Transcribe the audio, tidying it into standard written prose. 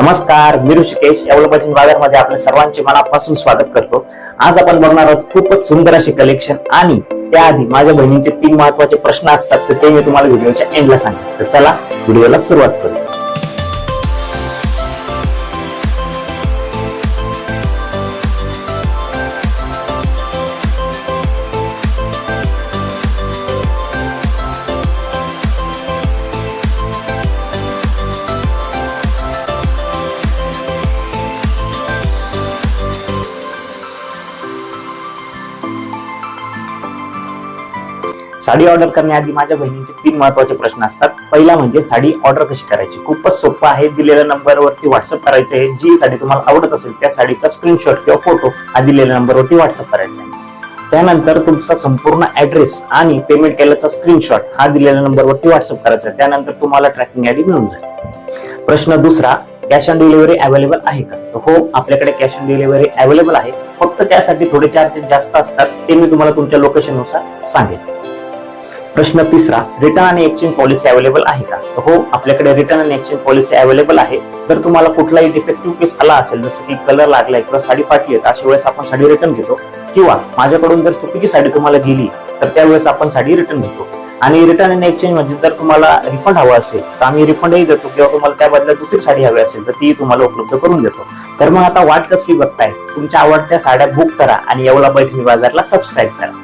नमस्कार, मी ऋषिकेश येवला पैठणी बाजारमध्ये आपल्या सर्वांचे मनापासून स्वागत करतो। आज आपण बघणार आहोत खूपच सुंदर असे कलेक्शन आणि त्याआधी माझ्या बहिणींचे 3 महत्त्वाचे प्रश्न असतात तर ते मी तुम्हाला व्हिडिओच्या एंडला सांगेन। तर चला व्हिडिओला सुरुवात करू। साडी ऑर्डर करण्याआधी माझ्या बहिणींचे 3 महत्त्वाचे प्रश्न असतात। पहिला म्हणजे साडी ऑर्डर कशी करायची। खूपच सोपं आहे, दिलेल्या नंबरवरती व्हॉट्सअप करायचं आहे। जी साडी तुम्हाला आवडत असेल त्या साडीचा स्क्रीनशॉट किंवा फोटो हा दिलेल्या नंबरवरती व्हॉट्सअप करायचा आहे। त्यानंतर तुमचा संपूर्ण ऍड्रेस आणि पेमेंट केल्याचा स्क्रीनशॉट हा दिलेल्या नंबरवरती व्हॉट्सअप करायचा आहे। त्यानंतर तुम्हाला ट्रॅकिंग आयडी मिळून जाईल। प्रश्न दुसरा, कॅश ऑन डिलिव्हरी अवेलेबल आहे का? तर हो, आपल्याकडे कॅश ऑन डिलिव्हरी अवेलेबल आहे, फक्त त्यासाठी थोडे चार्जेस जास्त असतात, ते मी तुम्हाला तुमच्या लोकेशन नुसार सांगेन। प्रश्न तिसरा, रिटर्न आणि एक्सचेंज पॉलिसी अवेलेबल आहे का? तर हो, आपल्याकडे रिटर्न आणि एक्सचेंज पॉलिसी अवेलेबल आहे। जर तुम्हाला कुठलाही डिफेक्टिव्ह पीस आला असेल, जसं की कलर लागलाय किंवा साडी फाटली आहे, अशा वेळेस आपण साडी रिटर्न घेतो, किंवा माझ्याकडून जर चुकीची साडी तुम्हाला दिली तर त्यावेळेस आपण साडी रिटर्न घेतो। आणि रिटर्न आणि एक्सचेंज मध्ये जर तुम्हाला रिफंड हवा असेल तर आम्ही रिफंडही देतो, किंवा तुम्हाला त्या बदल्यात दुसरी साडी हवी असेल तर ती तुम्हाला उपलब्ध करून देतो। तर मग आता वाट कसली बघताय, तुमच्या आवडत्या साड्या बुक करा आणि येवला पैठणी बाजारला सबस्क्राईब करा।